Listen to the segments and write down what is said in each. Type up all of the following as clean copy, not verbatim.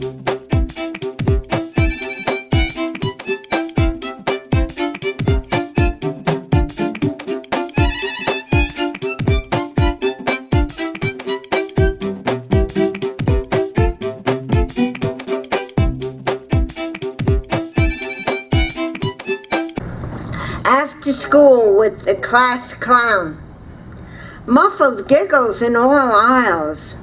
After school with the class clown. Muffled giggles in all aisles.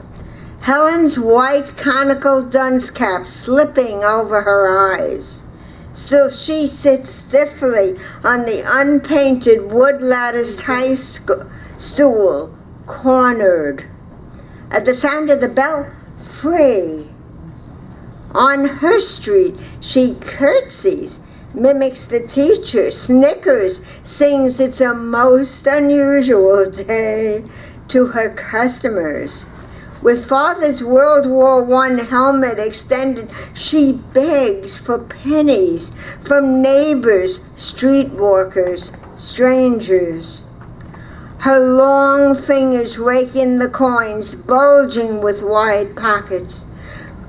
Helen's white conical dunce cap slipping over her eyes. Still she sits stiffly on the unpainted wood-latticed high stool, cornered. At the sound of the bell, free. On her street, she curtsies, mimics the teacher, snickers, sings "It's a most unusual day" to her customers. With father's World War I helmet extended, she begs for pennies from neighbors, streetwalkers, strangers. Her long fingers rake in the coins, bulging with wide pockets.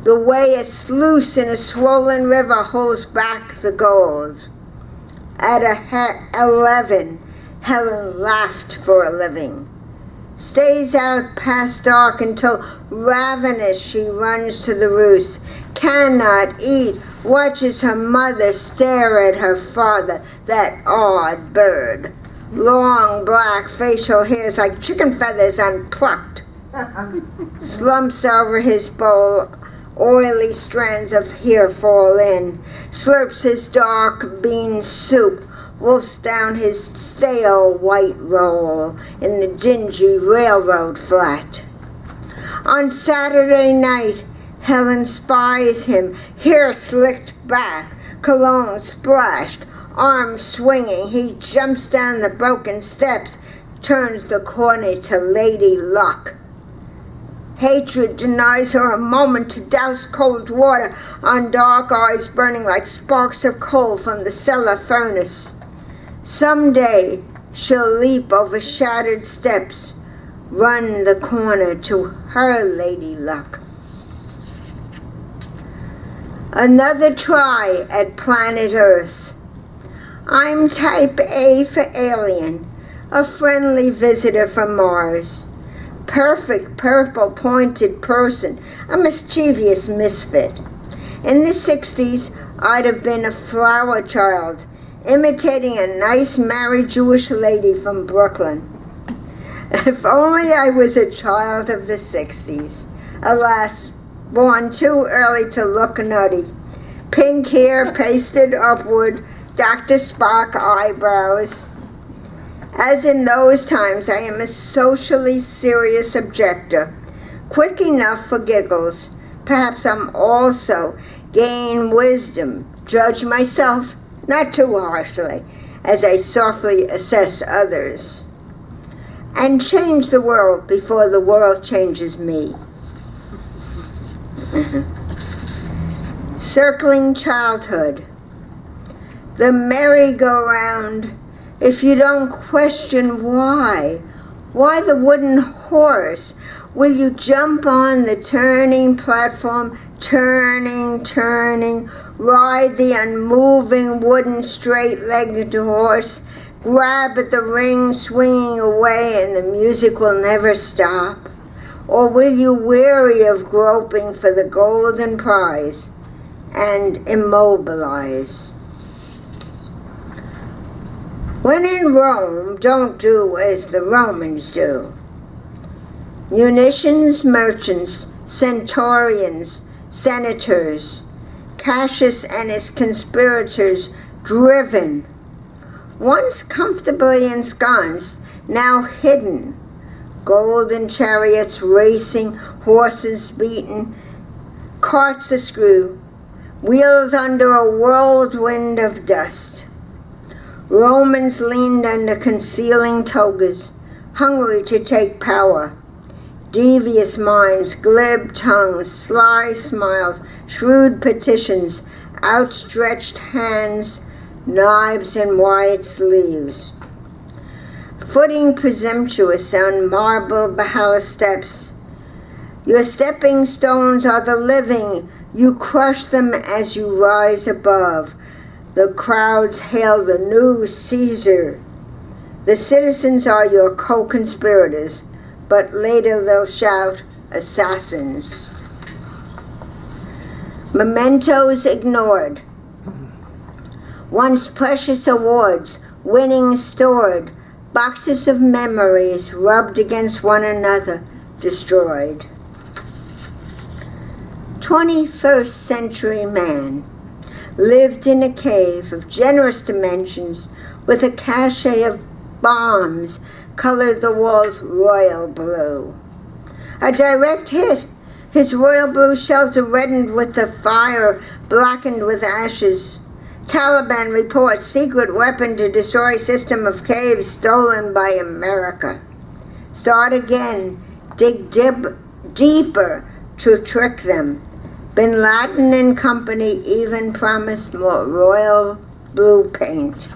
The way a sluice in a swollen river holds back the gold. At 11, Helen laughed for a living. Stays out past dark until ravenous she runs to the roost. Cannot eat, watches her mother stare at her father, that odd bird. Long black facial hairs like chicken feathers unplucked. Slumps over his bowl. Oily strands of hair fall in, slurps his dark bean soup, wolfs down his stale white roll in the dingy railroad flat. On Saturday night, Helen spies him, hair slicked back, cologne splashed, arms swinging. He jumps down the broken steps, turns the corner to Lady Luck. Hatred denies her a moment to douse cold water on dark eyes burning like sparks of coal from the cellar furnace. Someday she'll leap over shattered steps, run the corner to her Lady Luck. Another try at planet Earth. I'm type A for alien, a friendly visitor from Mars. Perfect purple pointed person, a mischievous misfit. In the 60s, I'd have been a flower child, imitating a nice married Jewish lady from Brooklyn. If only I was a child of the 60s. Alas, born too early to look nutty. Pink hair pasted upward, Dr. Spock eyebrows. As in those times, I am a socially serious objector, quick enough for giggles. Perhaps I'm also gain wisdom, judge myself, not too harshly, as I softly assess others, and change the world before the world changes me. Circling childhood. The merry-go-round. If you don't question why the wooden horse? Will you jump on the turning platform, turning, ride the unmoving wooden straight-legged horse, grab at the ring swinging away and the music will never stop? Or will you weary of groping for the golden prize and immobilize? When in Rome, don't do as the Romans do. Munitions merchants, centurions, senators, Cassius and his conspirators driven, once comfortably ensconced, now hidden, golden chariots racing, horses beaten, carts askew, wheels under a whirlwind of dust. Romans leaned under concealing togas, hungry to take power. Devious minds, glib tongues, sly smiles, shrewd petitions, outstretched hands, knives in wide sleeves. Footing presumptuous on marble Valhalla steps. Your stepping stones are the living, You crush them as you rise above. The crowds hail the new Caesar. The citizens are your co-conspirators, but later they'll shout, assassins. Mementos ignored. Once precious awards, winnings stored, boxes of memories rubbed against one another, destroyed. 21st century man lived in a cave of generous dimensions with a cachet of bombs colored the walls royal blue. A direct hit, his royal blue shelter reddened with the fire, blackened with ashes. Taliban reports secret weapon to destroy system of caves stolen by America. Start again, dig deeper to trick them. Bin Laden and company even promised more royal blue paint.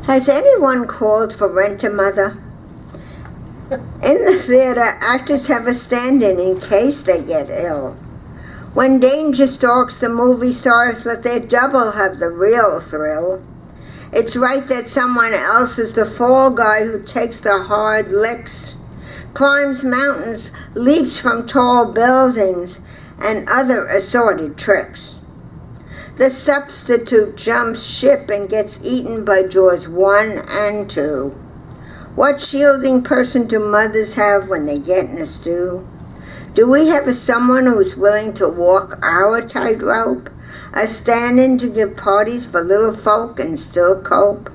Has anyone called for Rent-A-Mother? In the theater, actors have a stand-in case they get ill. When danger stalks the movie stars, let their double have the real thrill. It's right that someone else is the fall guy who takes the hard licks, climbs mountains, leaps from tall buildings, and other assorted tricks. The substitute jumps ship and gets eaten by Jaws 1 and 2. What shielding person do mothers have when they get in a stew? Do we have someone who's willing to walk our tightrope? A stand-in to give parties for little folk and still cope?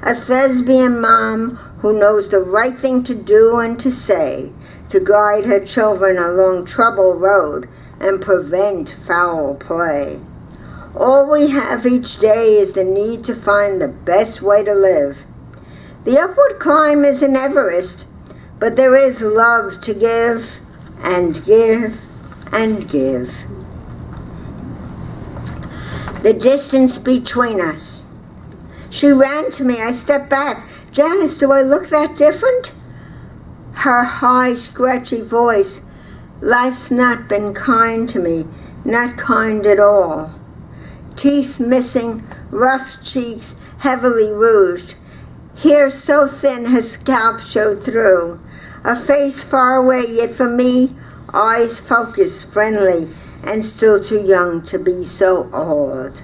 A thespian mom who knows the right thing to do and to say, to guide her children along troubled road and prevent foul play. All we have each day is the need to find the best way to live. The upward climb is an Everest, but there is love to give and give and give. The distance between us. She ran to me. I stepped back. Janice, do I look that different? Her high, scratchy voice. Life's not been kind to me, not kind at all. Teeth missing, rough cheeks, heavily rouged. Hair so thin her scalp showed through. A face far away, yet for me, eyes focused, friendly, and still too young to be so old.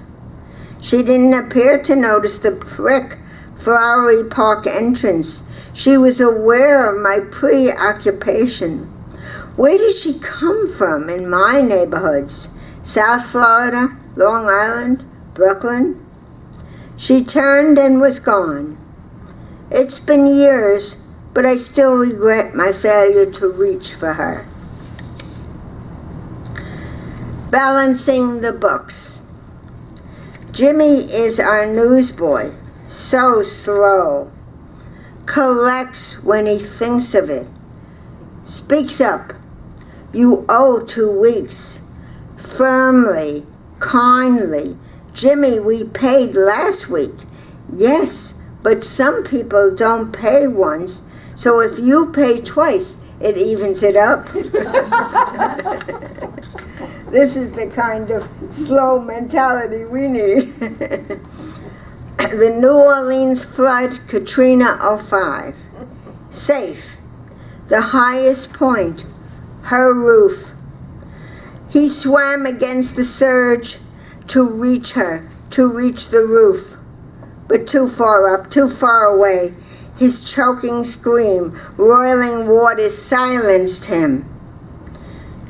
She didn't appear to notice the brick, flowery park entrance. She was aware of my preoccupation. Where did she come from in my neighborhoods? South Florida, Long Island, Brooklyn? She turned and was gone. It's been years, but I still regret my failure to reach for her. Balancing the books. Jimmy is our newsboy, so slow. Collects when he thinks of it. Speaks up. You owe 2 weeks. Firmly, kindly. Jimmy, we paid last week. Yes, but some people don't pay once, so if you pay twice, it evens it up. This is the kind of slow mentality we need. The New Orleans flood, Katrina '05. Safe. The highest point, her roof. He swam against the surge to reach her, to reach the roof. But too far up, too far away. His choking scream, roiling waters silenced him.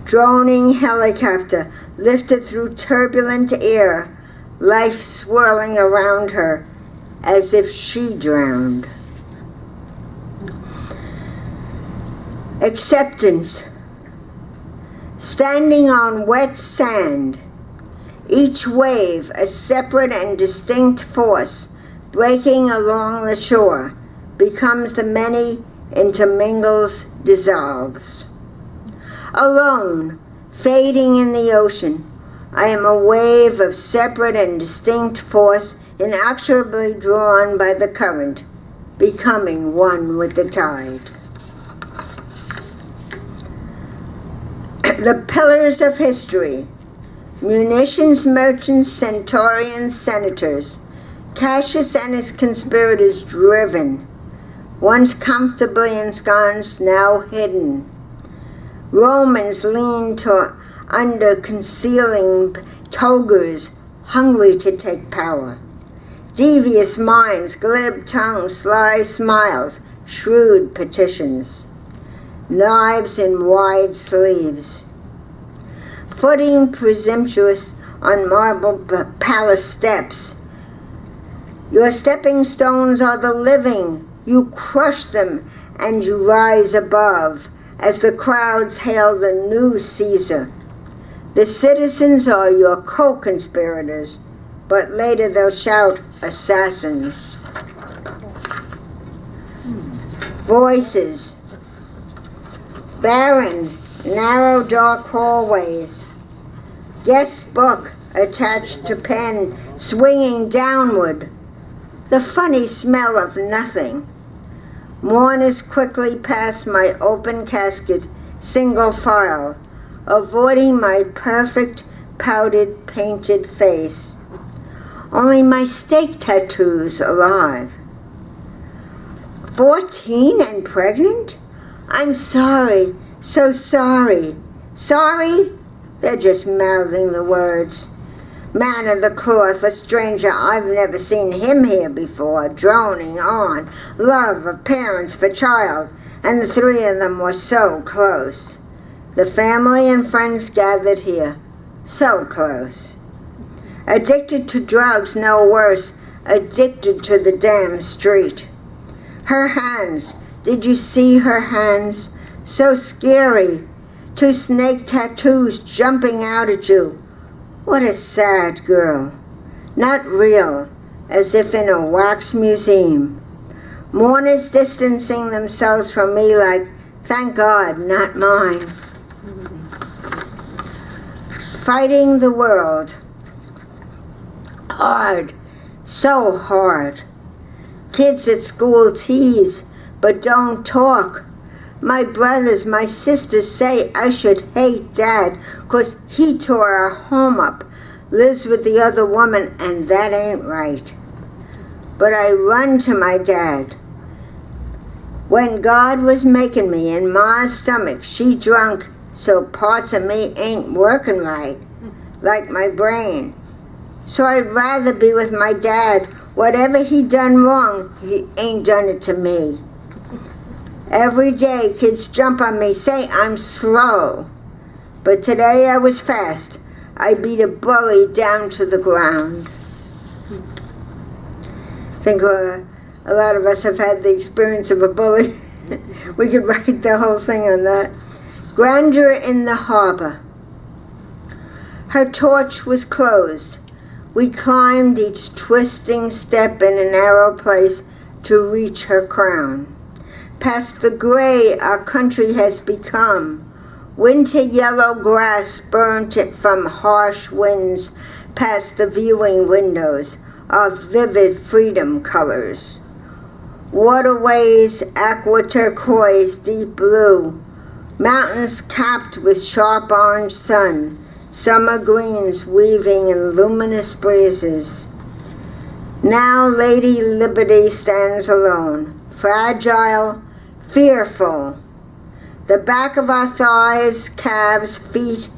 Droning helicopter lifted through turbulent air, life swirling around her as if she drowned. Acceptance. Standing on wet sand, each wave a separate and distinct force breaking along the shore, becomes the many, intermingles, dissolves. Alone, fading in the ocean, I am a wave of separate and distinct force inexorably drawn by the current, becoming one with the tide. The pillars of history, munitions merchants, centurions, senators, Cassius and his conspirators driven, once comfortably ensconced, now hidden. Romans leaned under concealing togas, hungry to take power. Devious minds, glib tongues, sly smiles, shrewd petitions. Knives in wide sleeves. Footing presumptuous on marble palace steps. Your stepping stones are the living. You crush them and you rise above as the crowds hail the new Caesar. The citizens are your co-conspirators, but later they'll shout assassins. Voices. Barren, narrow, dark hallways. Guest book attached to pen, swinging downward. The funny smell of nothing. Mourners quickly pass my open casket, single file, avoiding my perfect, powdered, painted face. Only my stake tattoos alive. 14 and pregnant? I'm sorry, so sorry. Sorry? They're just mouthing the words. Man of the cloth, a stranger, I've never seen him here before, droning on, love of parents for child, and the three of them were so close. The family and friends gathered here, so close. Addicted to drugs, no worse, addicted to the damn street. Her hands, did you see her hands? So scary. 2 snake tattoos jumping out at you. What a sad girl. Not real, as if in a wax museum. Mourners distancing themselves from me like, thank God, not mine. Fighting the world. Hard, so hard. Kids at school tease, but don't talk. My brothers, my sisters say I should hate Dad 'cause he tore our home up, lives with the other woman, and that ain't right. But I run to my dad. When God was making me in Ma's stomach, she drunk, so parts of me ain't working right, like my brain. So I'd rather be with my dad. Whatever he done wrong, he ain't done it to me. Every day kids jump on me, say I'm slow. But today I was fast. I beat a bully down to the ground. I think a lot of us have had the experience of a bully. We could write the whole thing on that. Grandeur in the harbor. Her torch was closed. We climbed each twisting step in a narrow place to reach her crown. Past the gray our country has become, winter yellow grass burnt it from harsh winds, past the viewing windows of vivid freedom colors. Waterways, aqua turquoise, deep blue, mountains capped with sharp orange sun, summer greens weaving in luminous breezes. Now Lady Liberty stands alone, fragile, fearful. The back of our thighs, calves, feet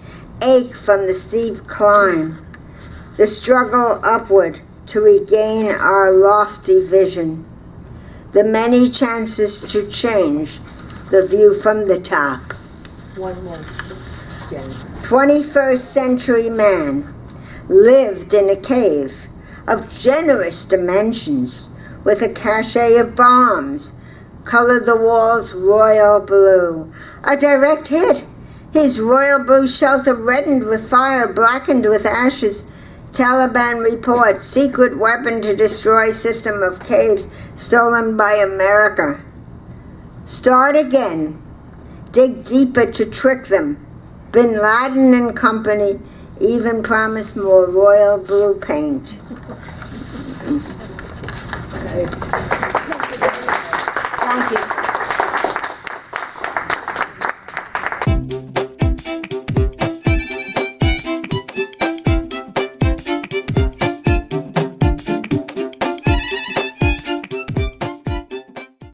ache from the steep climb, the struggle upward to regain our lofty vision, the many chances to change the view from the top. One more, Janice. 21st century man lived in a cave of generous dimensions with a cache of bombs, colored the walls royal blue. A direct hit. His royal blue shelter reddened with fire, blackened with ashes. Taliban report, secret weapon to destroy system of caves stolen by America. Start again. Dig deeper to trick them. Bin Laden and company even promised more royal blue paint. Thank you.